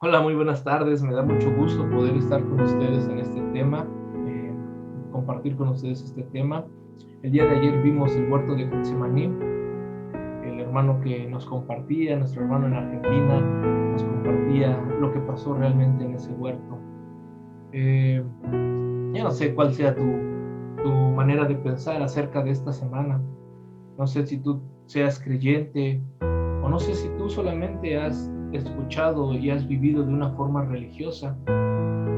Hola, muy buenas tardes. Me da mucho gusto poder estar con ustedes en este tema, eh, compartir con ustedes este tema. El día de ayer vimos el huerto de Getsemaní, el hermano que nos compartía, nuestro hermano en Argentina, nos compartía lo que pasó realmente en ese huerto. Eh, yo no sé cuál sea tu manera de pensar acerca de esta semana. No sé si tú seas creyente o no sé si tú solamente has escuchado y has vivido de una forma religiosa.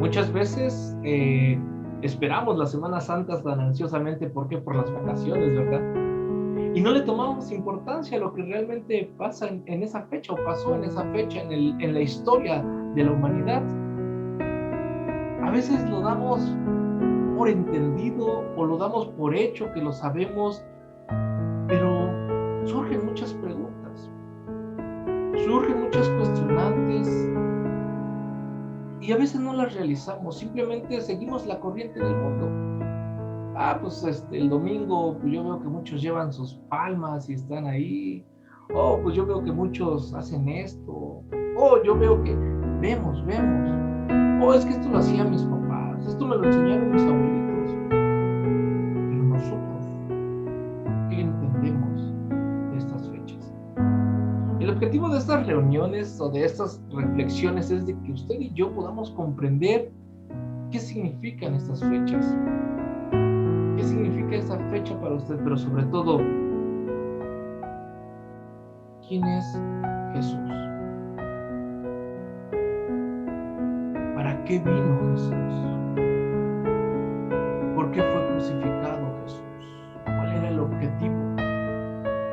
Muchas veces esperamos las Semanas Santas tan ansiosamente, ¿por qué? Por las vacaciones, ¿verdad? Y no le tomamos importancia a lo que realmente pasa en esa fecha o pasó en esa fecha en la historia de la humanidad. A veces lo damos por entendido o lo damos por hecho que lo sabemos, pero surgen muchas preguntas, surgen muchas cuestionantes y a veces no las realizamos, simplemente seguimos la corriente del mundo. Pues el domingo, pues yo veo que muchos llevan sus palmas y están ahí. Pues yo veo que muchos hacen esto. Yo veo que vemos. Es que esto lo hacían mis papás, esto me lo enseñaron mis abuelitos. Pero nosotros, ¿qué entendemos de estas fechas? El objetivo de estas reuniones o de estas reflexiones es de que usted y yo podamos comprender qué significan estas fechas, qué significa esta fecha para usted, pero sobre todo, ¿quién es Jesús? ¿Para qué vino Jesús? ¿Por qué fue crucificado Jesús? ¿Cuál era el objetivo?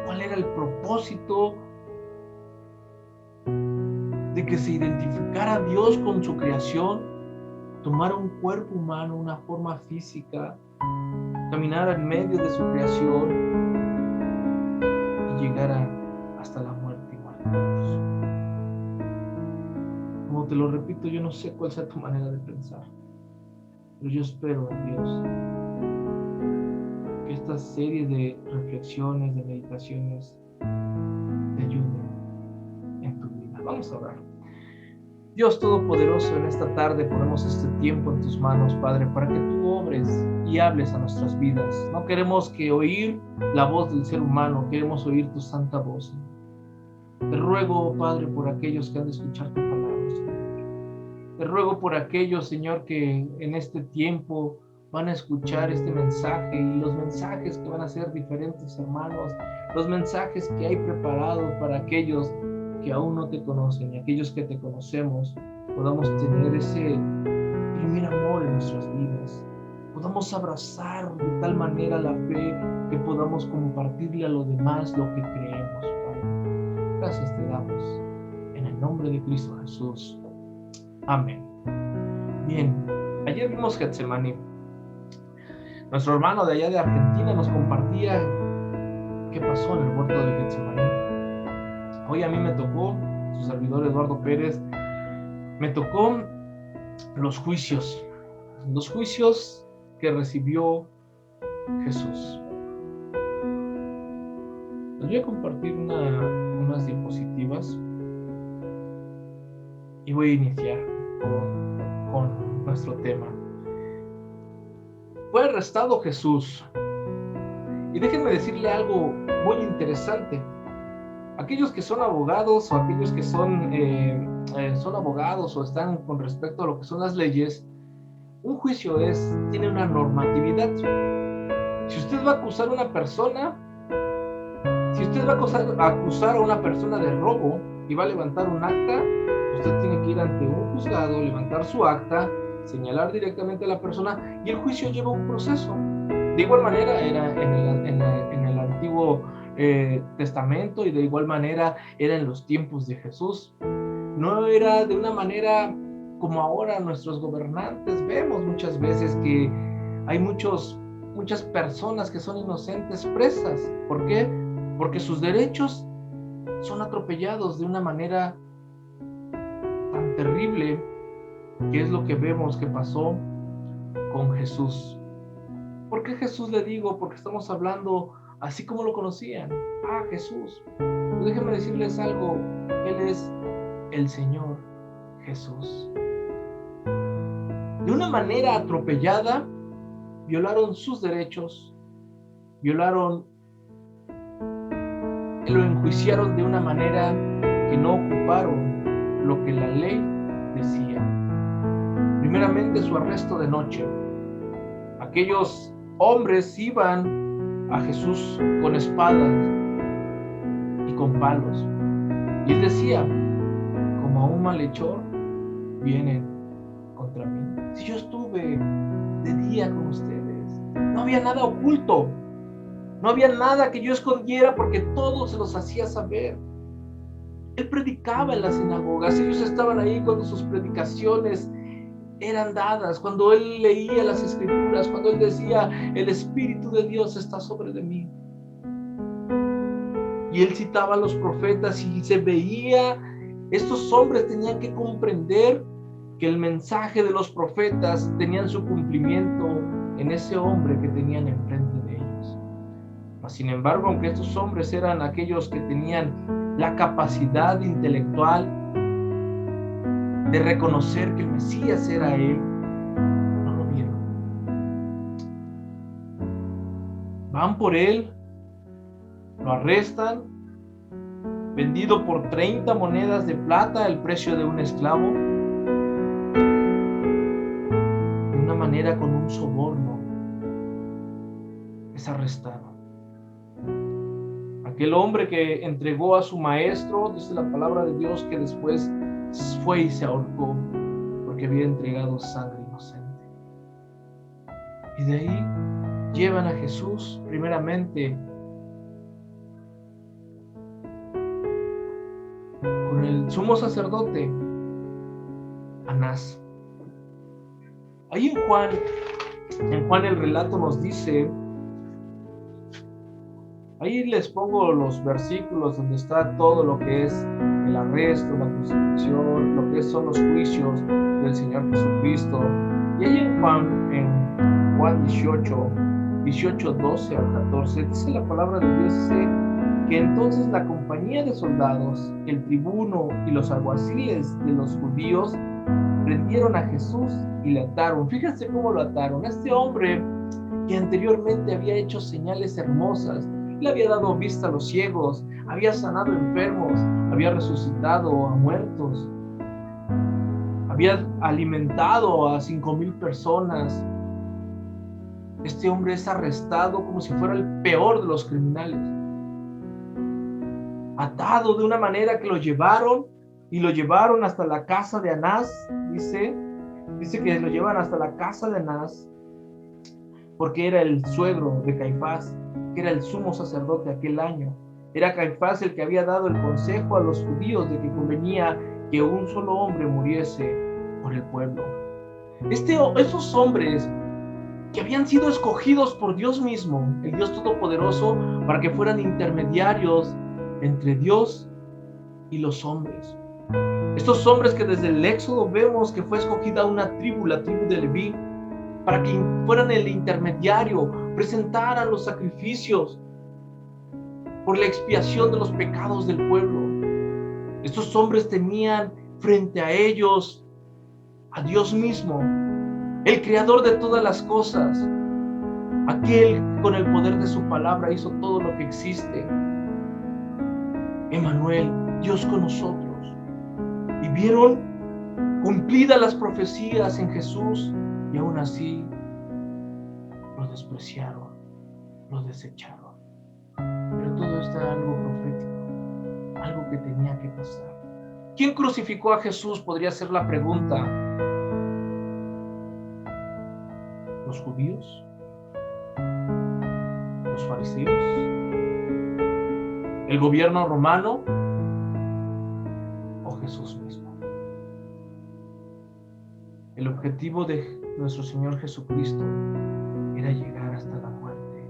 ¿Cuál era el propósito de que se identificara a Dios con su creación, tomara un cuerpo humano, una forma física, caminara en medio de su creación y llegara hasta la muerte y muerte de cruz? Como te lo repito, yo no sé cuál sea tu manera de pensar, pero yo espero en Dios que esta serie de reflexiones, de meditaciones, te ayuden en tu vida. Vamos a orar. Dios Todopoderoso, en esta tarde ponemos este tiempo en tus manos, Padre, para que tú obres y hables a nuestras vidas. No queremos que oír la voz del ser humano, queremos oír tu santa voz. Te ruego, Padre, por aquellos que han de escuchar tu palabra, Señor. Te ruego por aquellos, Señor, que en este tiempo van a escuchar este mensaje y los mensajes que van a ser diferentes, hermanos, los mensajes que hay preparados para aquellos que aún no te conocen y aquellos que te conocemos, podamos tener ese primer amor en nuestras vidas, podamos abrazar de tal manera la fe que podamos compartirle a los demás lo que creemos, Padre. Gracias te damos en el nombre de Cristo Jesús. Amén. Bien, ayer vimos Getsemaní. Nuestro hermano de allá de Argentina nos compartía qué pasó en el huerto de Getsemaní. Hoy a mí me tocó, su servidor Eduardo Pérez, me tocó los juicios que recibió Jesús. Les voy a compartir unas diapositivas y voy a iniciar con nuestro tema. Fue arrestado Jesús. Y déjenme decirle algo muy interesante. Aquellos que son abogados o aquellos que son abogados o están con respecto a lo que son las leyes, un juicio tiene una normatividad. Si usted va a acusar a una persona, si usted va a acusar a una persona de robo y va a levantar un acta, usted tiene que ir ante un juzgado, levantar su acta, señalar directamente a la persona y el juicio lleva un proceso. De igual manera era en el Antiguo Testamento y de igual manera era en los tiempos de Jesús. No era de una manera como ahora nuestros gobernantes. Vemos muchas veces que hay muchas personas que son inocentes presas. ¿Por qué? Porque sus derechos son atropellados de una manera tan terrible, que es lo que vemos que pasó con Jesús. ¿Por qué Jesús le digo? Porque estamos hablando así como lo conocían. Jesús. Pero déjenme decirles algo. Él es el Señor. Jesús. De una manera atropellada, violaron sus derechos, lo enjuiciaron de una manera que no ocuparon lo que la ley decía. Primeramente, su arresto de noche. Aquellos hombres iban a Jesús con espadas y con palos. Y él decía, como a un malhechor, vienen contra mí. Si yo estuve de día con ustedes, no había nada oculto, no había nada que yo escondiera, porque todo se los hacía saber. Él predicaba en las sinagogas, ellos estaban ahí cuando sus predicaciones eran dadas, cuando él leía las escrituras, cuando él decía, el Espíritu de Dios está sobre de mí. Y él citaba a los profetas y se veía, estos hombres tenían que comprender que el mensaje de los profetas tenían su cumplimiento en ese hombre que tenían enfrente de ellos. Mas, sin embargo, aunque estos hombres eran aquellos que tenían la capacidad intelectual de reconocer que el Mesías era él, no lo vieron. Van por él, lo arrestan, vendido por 30 monedas de plata, el precio de un esclavo, de una manera con un soborno, es arrestado. Aquel hombre que entregó a su maestro, dice la palabra de Dios, que después fue y se ahorcó porque había entregado sangre inocente. Y de ahí llevan a Jesús primeramente con el sumo sacerdote Anás. Ahí en Juan el relato nos dice, ahí les pongo los versículos donde está todo lo que es el arresto, la crucifixión, lo que son los juicios del Señor Jesucristo. Y ahí en Juan 18, 12 al 14, dice la palabra de Dios, dice que entonces la compañía de soldados, el tribuno y los alguaciles de los judíos prendieron a Jesús y le ataron. Fíjense cómo lo ataron. Este hombre que anteriormente había hecho señales hermosas, le había dado vista a los ciegos, había sanado enfermos, había resucitado a muertos, había alimentado a 5,000 personas. Este hombre es arrestado como si fuera el peor de los criminales, atado de una manera que lo llevaron hasta la casa de Anás. Dice que lo llevan hasta la casa de Anás, porque era el suegro de Caifás, que era el sumo sacerdote aquel año. Era Caifás el que había dado el consejo a los judíos de que convenía que un solo hombre muriese por el pueblo. Esos hombres que habían sido escogidos por Dios mismo, el Dios Todopoderoso, para que fueran intermediarios entre Dios y los hombres. Estos hombres que desde el Éxodo vemos que fue escogida una tribu, la tribu de Leví, para que fueran el intermediario, presentaran los sacrificios por la expiación de los pecados del pueblo. Estos hombres tenían frente a ellos a Dios mismo, el creador de todas las cosas, aquel que con el poder de su palabra hizo todo lo que existe. Emmanuel, Dios con nosotros. Y vieron cumplidas las profecías en Jesús, y aún así lo despreciaron, lo desecharon. Pero todo esto era algo profético, algo que tenía que pasar. ¿Quién crucificó a Jesús? Podría ser la pregunta. ¿Los judíos? ¿Los fariseos? ¿El gobierno romano? ¿O Jesús mismo? El objetivo de nuestro Señor Jesucristo era llegar hasta la muerte,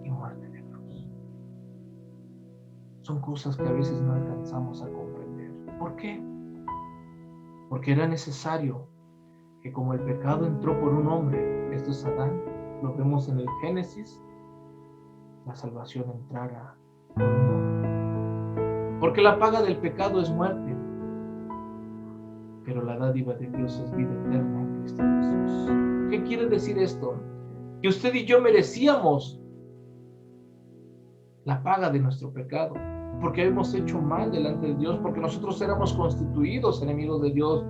y muerte de cruz. Son cosas que a veces no alcanzamos a comprender. ¿Por qué? Porque era necesario que, como el pecado entró por un hombre, esto es Adán, lo vemos en el Génesis, la salvación entrara por un hombre. Porque la paga del pecado es muerte, pero la dádiva de Dios es vida eterna en Cristo Jesús. ¿Qué quiere decir esto? Que usted y yo merecíamos la paga de nuestro pecado, porque hemos hecho mal delante de Dios, porque nosotros éramos constituidos enemigos de Dios,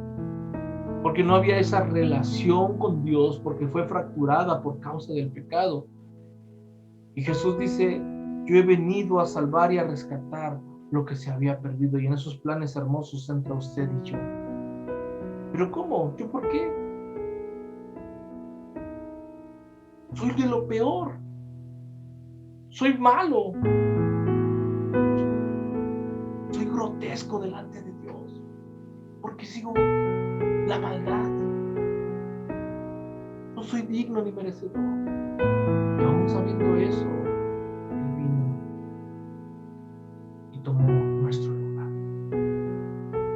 porque no había esa relación con Dios, porque fue fracturada por causa del pecado. Y Jesús dice: yo he venido a salvar y a rescatar lo que se había perdido, y en esos planes hermosos entra usted y yo. ¿Pero cómo? ¿Yo por qué? Soy de lo peor. Soy malo. Soy grotesco delante de Dios, porque sigo la maldad. No soy digno ni merecedor. Y aún sabiendo eso, Él vino y tomó nuestro lugar.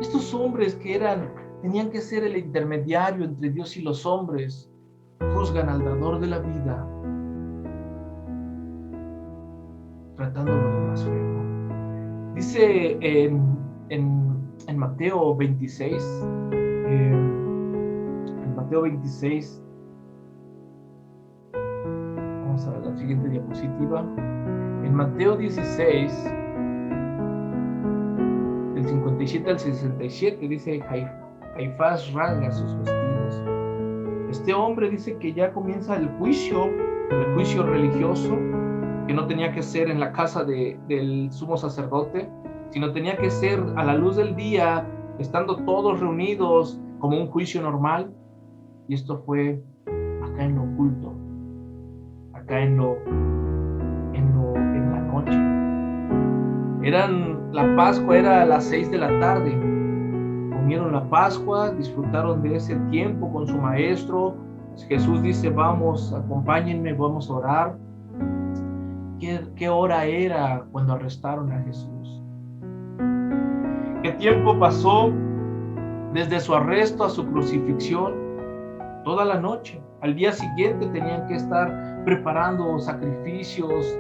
Estos hombres que tenían que ser el intermediario entre Dios y los hombres, juzgan al dador de la vida, tratándolo de blasfemo. Dice en Mateo 26, vamos a ver la siguiente diapositiva. En Mateo 16, del 57 al 67, dice: Caifás rasga sus vestidos. Este hombre dice que ya comienza el juicio religioso, que no tenía que ser en la casa del sumo sacerdote, sino tenía que ser a la luz del día, estando todos reunidos como un juicio normal. Y esto fue acá en lo oculto, acá en la noche. La Pascua era a las 6 de la tarde. Comieron la Pascua, disfrutaron de ese tiempo con su maestro. Jesús dice: vamos, acompáñenme, vamos a orar. ¿Qué hora era cuando arrestaron a Jesús? ¿Qué tiempo pasó desde su arresto a su crucifixión? Toda la noche. Al día siguiente tenían que estar preparando sacrificios.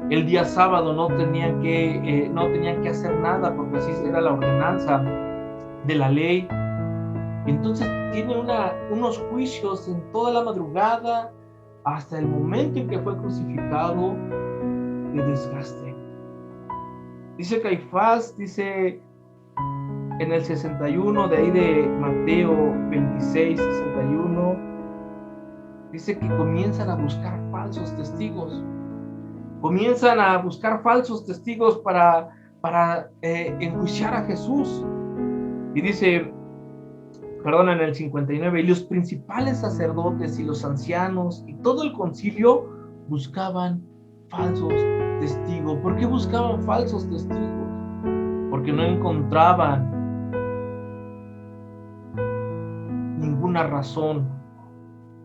El día sábado no tenían que hacer nada, porque así era la ordenanza de la ley. Entonces tiene unos juicios en toda la madrugada hasta el momento en que fue crucificado, de desgaste. Dice Caifás, dice en el 61, de ahí de Mateo 26, 61, dice que comienzan a buscar falsos testigos. Comienzan a buscar falsos testigos para enjuiciar a Jesús. Y dice, en el 59, y los principales sacerdotes y los ancianos y todo el concilio buscaban falsos testigos. ¿Por qué buscaban falsos testigos? Porque no encontraban ninguna razón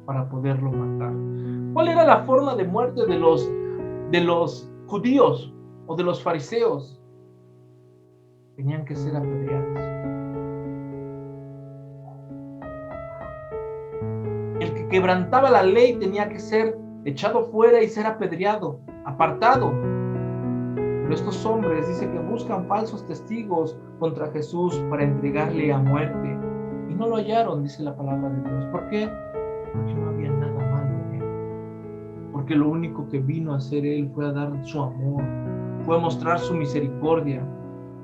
para poderlo matar. ¿Cuál era la forma de muerte de los judíos o de los fariseos? Tenían que ser apedreados. El que quebrantaba la ley tenía que ser echado fuera y ser apedreado, apartado. Pero estos hombres dice que buscan falsos testigos contra Jesús para entregarle a muerte, y no lo hallaron, dice la palabra de Dios. ¿Por qué? Porque no había nada malo en él, porque lo único que vino a hacer él fue a dar su amor, fue a mostrar su misericordia,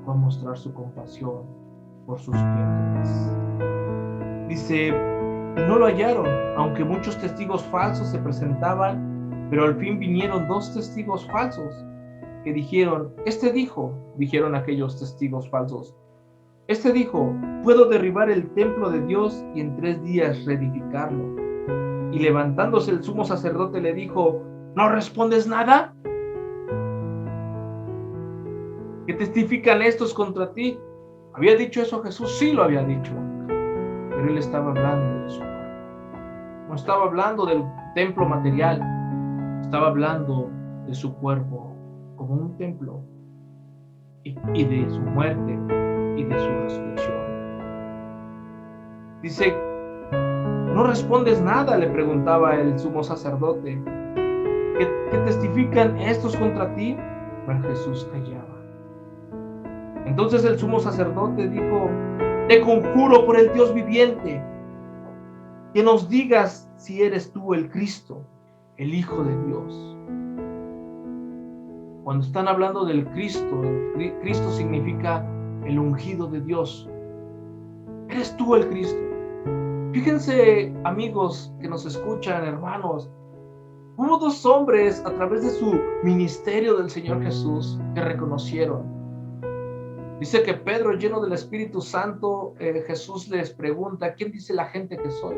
fue a mostrar su compasión por sus criaturas. Dice, y no lo hallaron, aunque muchos testigos falsos se presentaban, pero al fin vinieron 2 testigos falsos que dijeron, dijeron aquellos testigos falsos, dijo, puedo derribar el templo de Dios y en 3 días reedificarlo. Y levantándose el sumo sacerdote le dijo, ¿no respondes nada? ¿Qué testifican estos contra ti? ¿Había dicho eso Jesús? Sí, lo había dicho. Pero él estaba hablando de su cuerpo. No estaba hablando del templo material. Estaba hablando de su cuerpo como un templo y de su muerte y de su resurrección. Dice, ¿no respondes nada?, le preguntaba el sumo sacerdote. ¿Qué testifican estos contra ti? Pero Jesús callaba. Entonces el sumo sacerdote dijo, Te conjuro por el Dios viviente, que nos digas si eres tú el Cristo, el Hijo de Dios. Cuando están hablando del Cristo, Cristo significa el ungido de Dios. ¿Eres tú el Cristo? Fíjense, amigos que nos escuchan, hermanos, hubo dos hombres a través de su ministerio del Señor Jesús que reconocieron. Dice que Pedro, lleno del Espíritu Santo, Jesús les pregunta, ¿quién dice la gente que soy?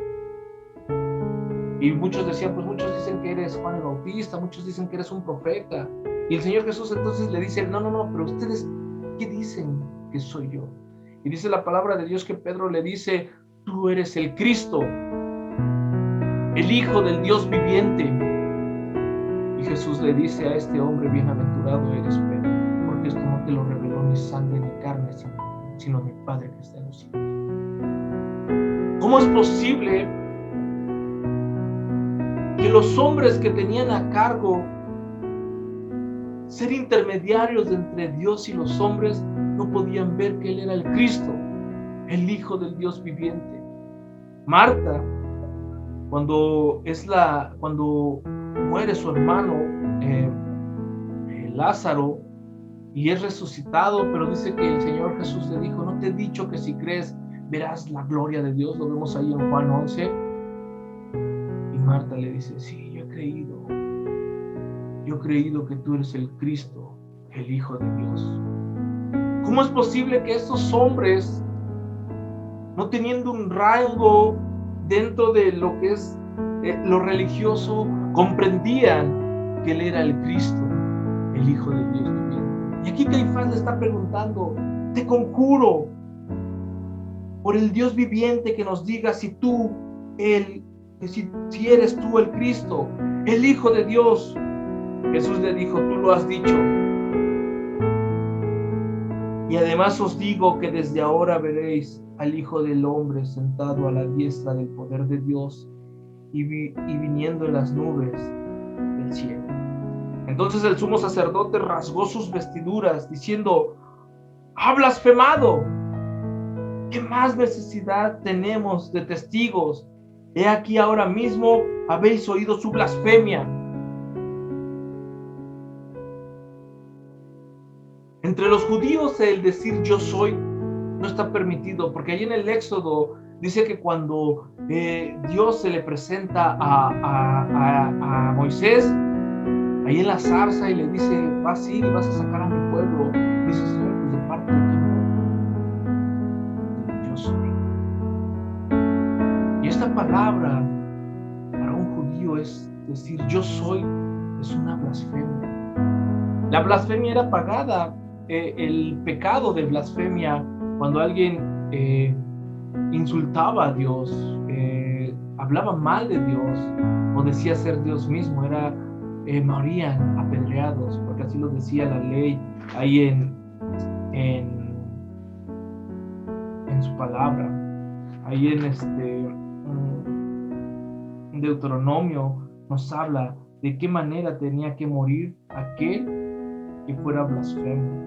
Y muchos decían, pues muchos dicen que eres Juan el Bautista, muchos dicen que eres un profeta. Y el Señor Jesús entonces le dice, no, pero ustedes, ¿qué dicen que soy yo? Y dice la palabra de Dios que Pedro le dice, tú eres el Cristo, el Hijo del Dios viviente. Y Jesús le dice a este hombre, bienaventurado eres Pedro, porque esto no te lo reveló ni sangre ni carne, sino mi Padre que está en los cielos. ¿Cómo es posible que los hombres que tenían a cargo ser intermediarios entre Dios y los hombres no podían ver que Él era el Cristo, el Hijo del Dios viviente? Marta, cuando muere su hermano Lázaro y es resucitado, pero dice que el Señor Jesús le dijo, ¿no te he dicho que si crees verás la gloria de Dios? Lo vemos ahí en Juan 11. Y Marta le dice, sí, yo he creído que tú eres el Cristo, el Hijo de Dios. ¿Cómo es posible que estos hombres, no teniendo un rango dentro de lo que es lo religioso, comprendían que Él era el Cristo, el Hijo de Dios viviente? Y aquí Caifás le está preguntando, te conjuro por el Dios viviente que nos diga si eres tú el Cristo, el Hijo de Dios. Jesús le dijo, tú lo has dicho. Y además os digo que desde ahora veréis al Hijo del Hombre sentado a la diestra del poder de Dios y viniendo en las nubes del cielo. Entonces el sumo sacerdote rasgó sus vestiduras diciendo, ¡ha blasfemado! ¿Qué más necesidad tenemos de testigos? He aquí ahora mismo habéis oído su blasfemia. Entre los judíos el decir yo soy no está permitido, porque ahí en el Éxodo dice que cuando Dios se le presenta a Moisés, ahí en la zarza, y le dice, vas a ir y vas a sacar a mi pueblo, dice, Señor, pues de parte de quién voy. Yo soy. Y esta palabra para un judío es decir yo soy, es una blasfemia. La blasfemia era pagada. El pecado de blasfemia, cuando alguien insultaba a Dios, hablaba mal de Dios o decía ser Dios mismo, morían apedreados, porque así lo decía la ley ahí en su palabra. Ahí en Deuteronomio nos habla de qué manera tenía que morir aquel que fuera blasfemo.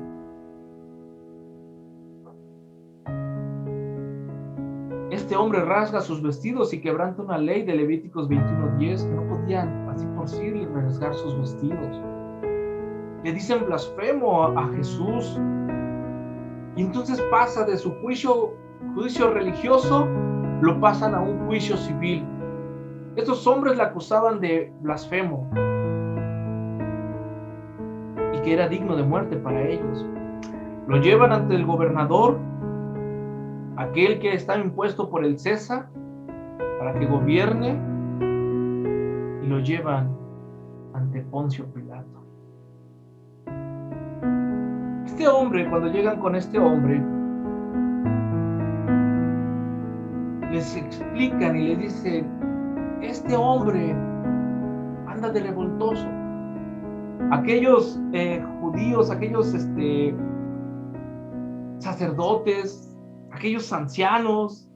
Este hombre rasga sus vestidos y quebranta una ley de Levíticos 21:10, que no podían así por sí rasgar sus vestidos. Le dicen blasfemo a Jesús, y entonces pasa de su juicio religioso, lo pasan a un juicio civil. Estos hombres le acusaban de blasfemo y que era digno de muerte para ellos. Lo llevan ante el gobernador, aquel que está impuesto por el César para que gobierne, y lo llevan ante Poncio Pilato. Este hombre, cuando llegan con este hombre, les explican y le dicen, este hombre anda de revoltoso. Aquellos judíos, aquellos sacerdotes, aquellos ancianos,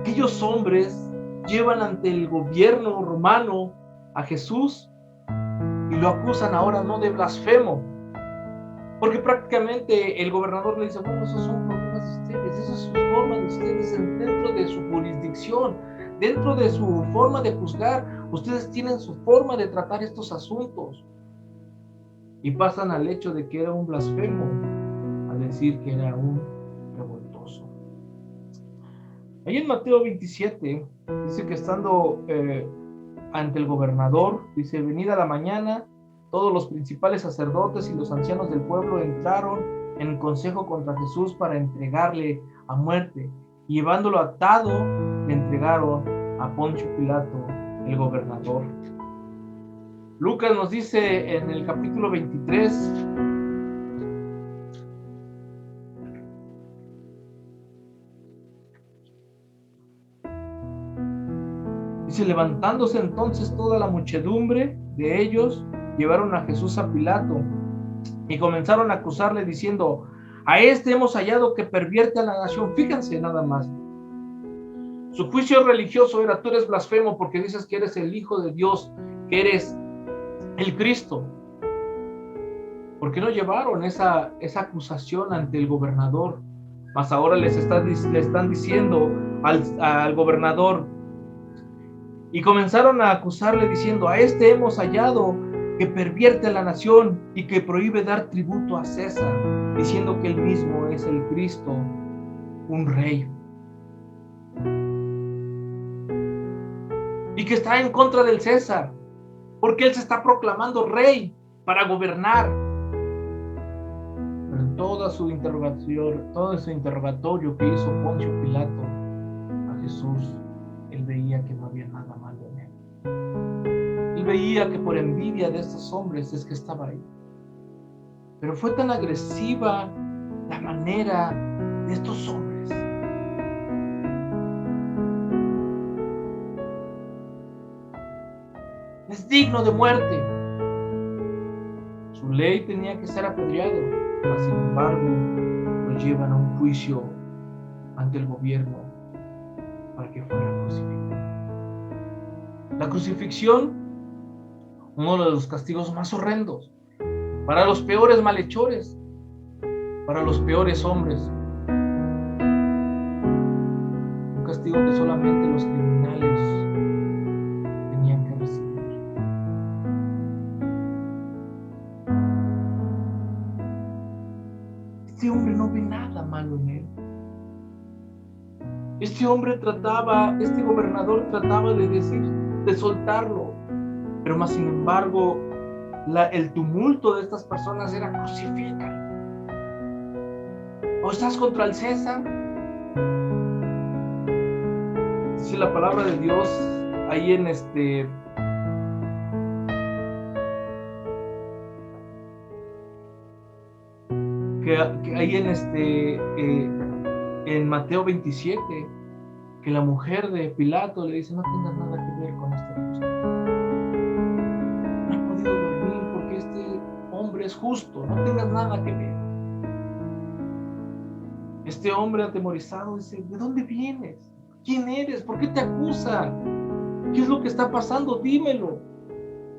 aquellos hombres llevan ante el gobierno romano a Jesús y lo acusan ahora no de blasfemo, porque prácticamente el gobernador le dice, bueno, esos son problemas dentro de su forma de juzgar, ustedes tienen su forma de tratar estos asuntos. Y pasan al hecho de que era un blasfemo, a decir que era un revoltoso. Ahí en Mateo 27, dice que estando ante el gobernador, dice, venida la mañana, todos los principales sacerdotes y los ancianos del pueblo entraron en consejo contra Jesús para entregarle a muerte. Y llevándolo atado, le entregaron a Poncio Pilato, el gobernador. Lucas nos dice en el capítulo 23, dice, levantándose entonces toda la muchedumbre de ellos, llevaron a Jesús a Pilato y comenzaron a acusarle diciendo, a este hemos hallado que pervierte a la nación. Fíjense nada más. Su juicio religioso era, tú eres blasfemo porque dices que eres el Hijo de Dios, que eres el Cristo. ¿Por qué no llevaron esa acusación ante el gobernador? Mas ahora le están diciendo al gobernador, y comenzaron a acusarle diciendo, a este hemos hallado que pervierte a la nación y que prohíbe dar tributo a César, diciendo que él mismo es el Cristo, un rey. Y que está en contra del César, porque él se está proclamando rey para gobernar. Pero en todo su interrogatorio que hizo Poncio Pilato a Jesús, él veía que no había nada malo en él. Él veía que por envidia de estos hombres es que estaba ahí. Pero fue tan agresiva la manera de estos hombres. Es digno de muerte. Su ley tenía que ser apedreado, mas sin embargo lo llevan a un juicio ante el gobierno para que fuera crucificado. La crucifixión, uno de los castigos más horrendos para los peores malhechores, para los peores hombres. Un castigo que solamente los criminales tenían que recibir. Este hombre no ve nada malo en él. Este gobernador trataba de soltarlo, pero más sin embargo, el tumulto de estas personas era crucificar. ¿O estás contra el César? Dice la palabra de Dios ahí en en Mateo 27, que la mujer de Pilato le dice, no tengas nada que ver con esta cosa. No he podido dormir porque este hombre es justo, no tengas nada que ver. Este hombre atemorizado dice, ¿de dónde vienes? ¿Quién eres? ¿Por qué te acusa? ¿Qué es lo que está pasando? Dímelo.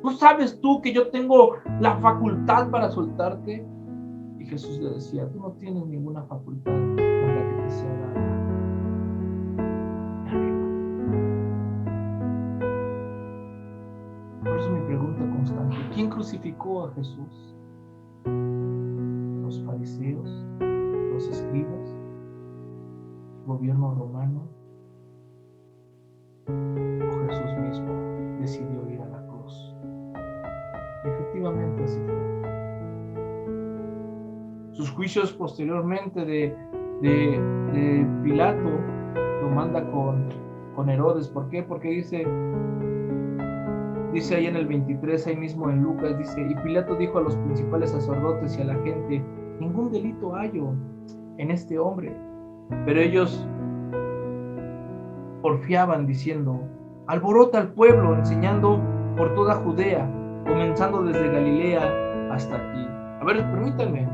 ¿No sabes tú que yo tengo la facultad para soltarte? Y Jesús le decía, tú no tienes ninguna facultad con la que te sea dada. Por eso mi pregunta constante, ¿quién crucificó a Jesús? ¿Los fariseos? ¿Los escribas? ¿El gobierno romano? ¿O Jesús mismo decidió ir a la cruz? Y efectivamente así fue. Sus juicios posteriormente de Pilato lo manda con Herodes. ¿Por qué? Porque dice ahí en el 23, ahí mismo en Lucas, dice, y Pilato dijo a los principales sacerdotes y a la gente, ningún delito hallo en este hombre. Pero ellos porfiaban diciendo, alborota al pueblo, enseñando por toda Judea, comenzando desde Galilea hasta aquí. A ver, permítanme.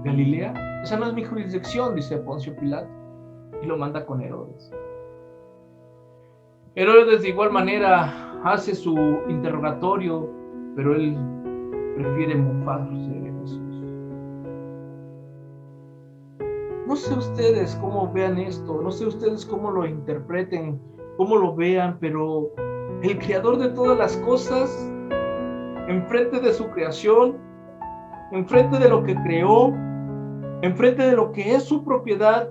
Galilea, esa no es mi jurisdicción, dice Poncio Pilato, y lo manda con Herodes. Herodes de igual manera hace su interrogatorio, pero él prefiere mofarse de Jesús. No sé ustedes cómo vean esto, no sé ustedes cómo lo interpreten, cómo lo vean, pero el creador de todas las cosas, enfrente de su creación, enfrente de lo que creó, enfrente de lo que es su propiedad,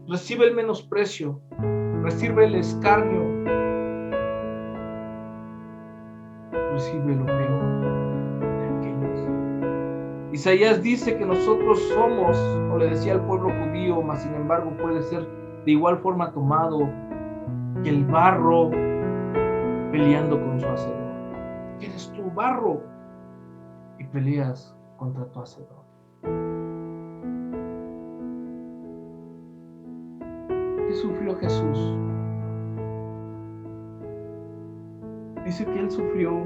recibe el menosprecio, recibe el escarnio, recibe lo peor de aquellos. Isaías dice que nosotros somos, o le decía al pueblo judío, mas sin embargo puede ser de igual forma tomado que el barro peleando con su hacedor. Eres tu barro y peleas contra tu hacedor. ¿Qué sufrió Jesús? Dice que él sufrió,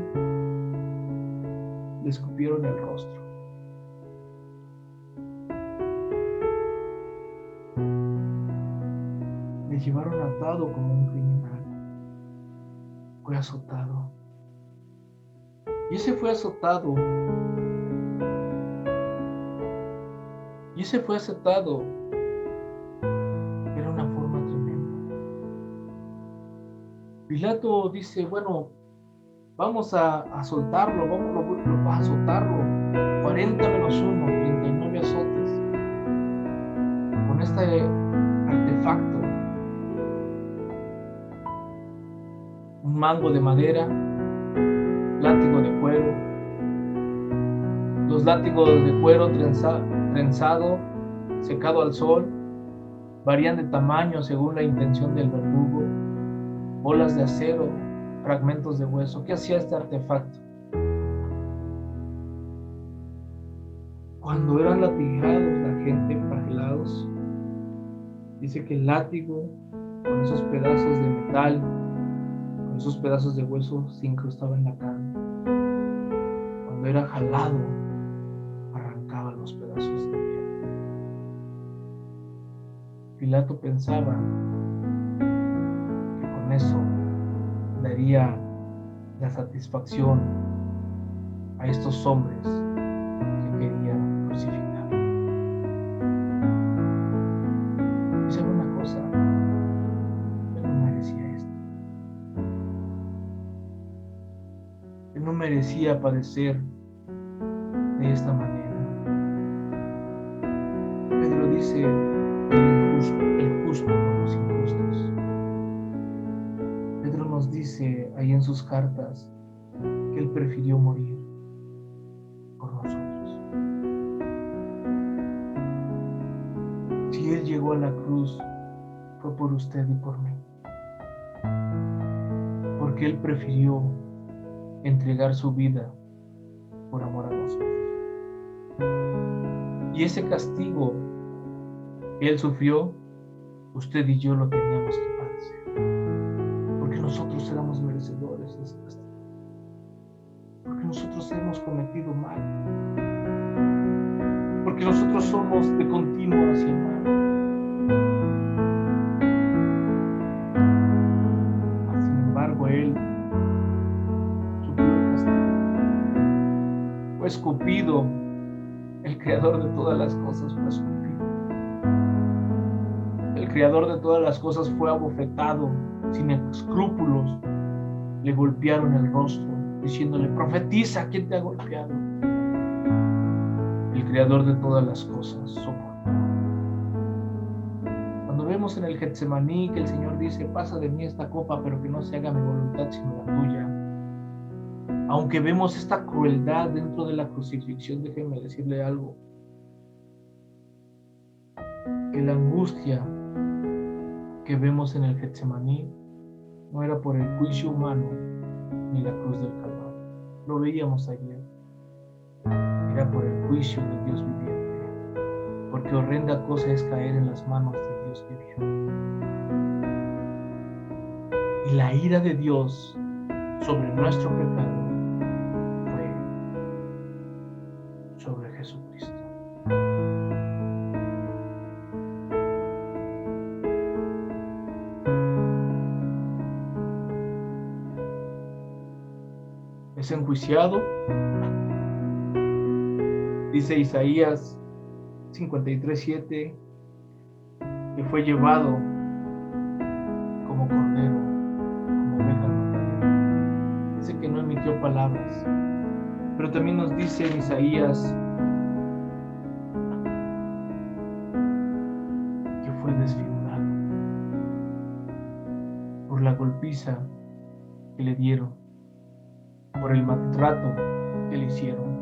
le escupieron el rostro. Le llevaron atado como un criminal. Fue azotado. Y ese fue azotado. Y ese fue azotado. Era una forma tremenda. Pilato dice, bueno, vamos a soltarlo, vamos a azotarlo. 40 menos 1, 39 azotes. Con este artefacto. Un mango de madera, látigo de cuero. Los látigos de cuero trenzado, secado al sol, varían de tamaño según la intención del verdugo. Bolas de acero, fragmentos de hueso. ¿Qué hacía este artefacto? Cuando eran latigados la gente, flagelados, dice que el látigo, con esos pedazos de metal, con esos pedazos de hueso, se incrustaba en la carne. Cuando era jalado, arrancaba los pedazos de piel. Pilato pensaba que con eso daría la satisfacción a estos hombres que querían crucificar. ¿Y sabe una cosa? Él no merecía esto. Él no merecía padecer de esta manera. Pedro dice, el justo por los injustos. Pedro nos dice ahí en sus cartas que él prefirió morir por nosotros. Si él llegó a la cruz, fue por usted y por mí. Porque él prefirió entregar su vida por amor a nosotros. Y ese castigo que él sufrió, usted y yo lo teníamos que padecer. Porque nosotros éramos merecedores de ese castigo. Porque nosotros hemos cometido mal. Porque nosotros somos de continuo hacia el mal. Sin embargo, él sufrió el castigo. Fue escupido. El creador de todas las cosas fue escupido. El creador de todas las cosas fue abofetado, sin escrúpulos. Le golpearon el rostro, diciéndole, profetiza, ¿quién te ha golpeado? El creador de todas las cosas soportó. Cuando vemos en el Getsemaní que el Señor dice, pasa de mí esta copa, pero que no se haga mi voluntad sino la tuya. Aunque vemos esta crueldad dentro de la crucifixión, déjenme decirle algo. Que la angustia que vemos en el Getsemaní no era por el juicio humano ni la cruz del Calvario. Lo veíamos ayer. Era por el juicio de Dios viviente. Porque horrenda cosa es caer en las manos de Dios viviente. Y la ira de Dios sobre nuestro pecado fue sobre Jesucristo. Es enjuiciado, dice Isaías 53:7, que fue llevado como cordero palabras. Pero también nos dice en Isaías que fue desfigurado por la golpiza que le dieron, por el maltrato que le hicieron,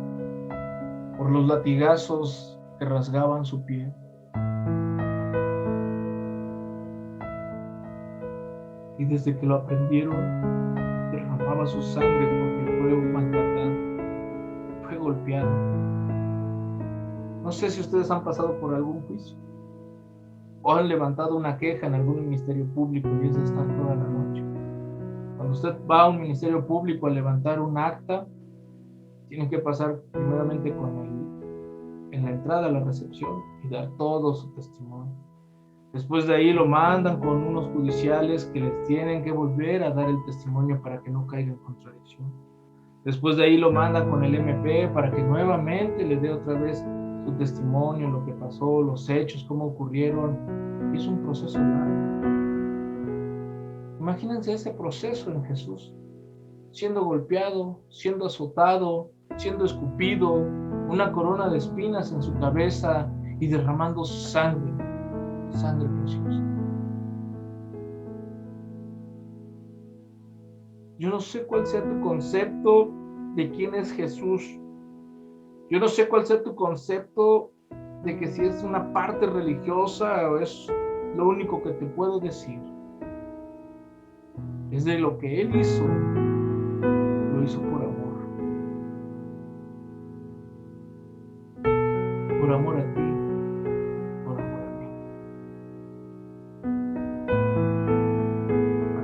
por los latigazos que rasgaban su piel. Y desde que lo aprendieron, derramaba su sangre porque fue maltratado, fue golpeado. No sé si ustedes han pasado por algún juicio o han levantado una queja en algún ministerio público y es de estar toda la noche. Cuando usted va a un ministerio público a levantar un acta, tienen que pasar primeramente en la entrada a la recepción y dar todo su testimonio. Después de ahí lo mandan con unos judiciales que les tienen que volver a dar el testimonio para que no caiga en contradicción. Después de ahí lo mandan con el MP para que nuevamente le dé otra vez su testimonio, lo que pasó, los hechos, cómo ocurrieron. Y es un proceso largo. Imagínense ese proceso en Jesús, siendo golpeado, siendo azotado, siendo escupido, una corona de espinas en su cabeza y derramando sangre preciosa. Yo no sé cuál sea tu concepto de quién es Jesús. Yo no sé cuál sea tu concepto de que si es una parte religiosa o es lo único que te puedo decir. Es de lo que Él hizo, lo hizo por amor. Por amor a ti, por amor a mí.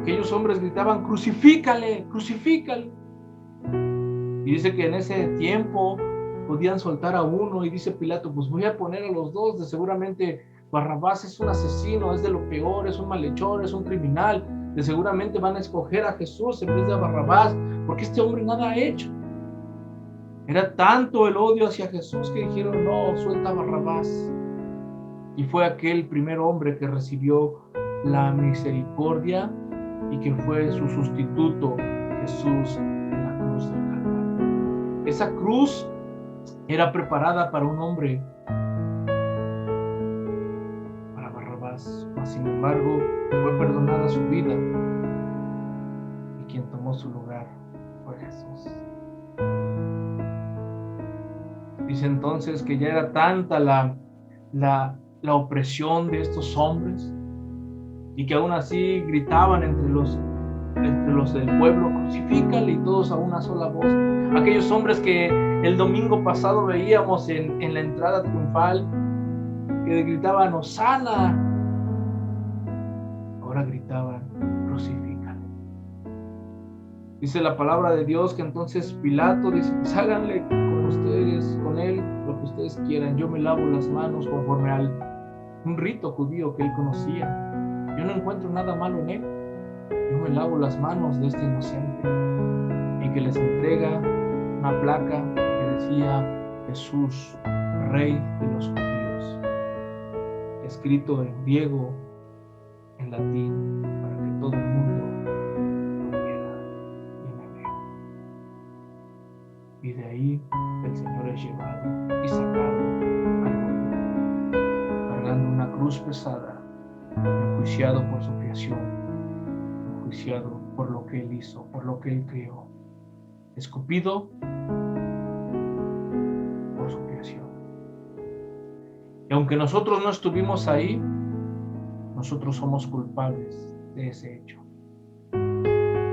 Aquellos hombres gritaban, crucifícale, crucifícale. Y dice que en ese tiempo podían soltar a uno y dice Pilato, pues voy a poner a los dos, de seguramente Barrabás es un asesino, es de lo peor, es un malhechor, es un criminal, de seguramente van a escoger a Jesús en vez de a Barrabás, porque este hombre nada ha hecho. Era tanto el odio hacia Jesús que dijeron, no, suelta a Barrabás. Y fue aquel primer hombre que recibió la misericordia y que fue su sustituto, Jesús, en la cruz del Calvario. Esa cruz era preparada para un hombre, para Barrabás, mas sin embargo fue perdonada su vida y quien tomó su lugar fue Jesús. Dice entonces que ya era tanta la opresión de estos hombres y que aún así gritaban entre los del pueblo, crucifícale, y todos a una sola voz. Aquellos hombres que el domingo pasado veíamos en la entrada triunfal, que gritaban Hosana, ahora gritaban crucifícale. Dice la palabra de Dios que entonces Pilato dice, pues háganle con él lo que ustedes quieran, yo me lavo las manos conforme a un rito judío que él conocía. Yo no encuentro nada malo en él. Yo me lavo las manos de este inocente. Y que les entrega una placa que decía Jesús, Rey de los Judíos, escrito en griego, en latín, para que todo el mundo lo viera y me veo. Y de ahí el Señor es llevado y sacado al mundo, cargando una cruz pesada, enjuiciado por su creación, enjuiciado por lo que Él hizo, por lo que Él creó, escupido por su creación. Y aunque nosotros no estuvimos ahí, nosotros somos culpables de ese hecho.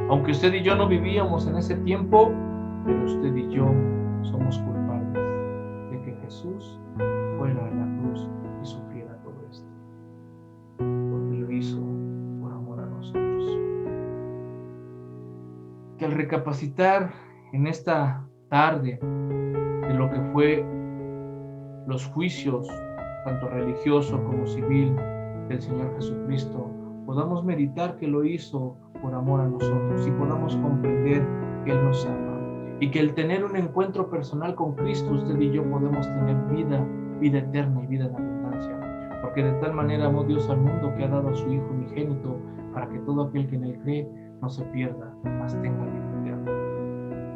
Aunque usted y yo no vivíamos en ese tiempo, pero usted y yo somos culpables de que Jesús fuera a la cruz y sufriera todo esto, porque lo hizo por amor a nosotros. Que al recapacitar en esta tarde de lo que fue los juicios, tanto religioso como civil, del Señor Jesucristo, podamos meditar que lo hizo por amor a nosotros y podamos comprender que Él nos ama y que el tener un encuentro personal con Cristo, usted y yo podemos tener vida eterna y vida en abundancia, porque de tal manera amó Dios al mundo que ha dado a su Hijo unigénito para que todo aquel que en Él cree no se pierda, mas tenga vida eterna.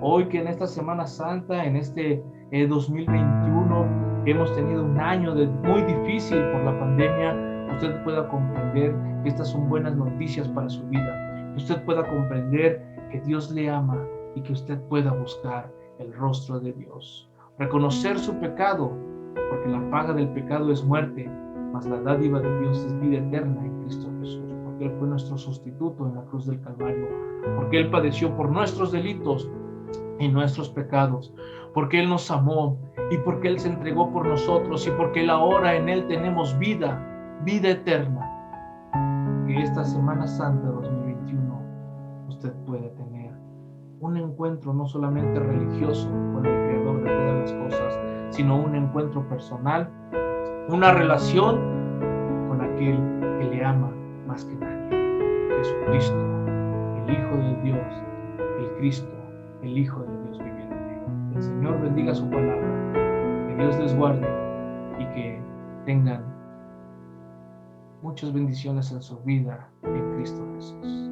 Hoy que en esta Semana Santa, en este 2021, hemos tenido un año muy difícil por la pandemia, usted pueda comprender que estas son buenas noticias para su vida, que usted pueda comprender que Dios le ama y que usted pueda buscar el rostro de Dios. Reconocer su pecado, porque la paga del pecado es muerte, mas la dádiva de Dios es vida eterna en Cristo Jesús, porque Él fue nuestro sustituto en la cruz del Calvario, porque Él padeció por nuestros delitos y nuestros pecados, porque Él nos amó y porque Él se entregó por nosotros y porque Él ahora en Él tenemos vida eterna. Que esta Semana Santa 2021 usted puede tener un encuentro no solamente religioso con el Creador de todas las cosas, sino un encuentro personal, una relación con aquel que le ama más que nadie, Jesucristo, el Hijo de Dios, el Cristo, el Hijo de Dios viviente. El Señor bendiga su palabra, que Dios les guarde y que tengan muchas bendiciones en su vida en Cristo Jesús.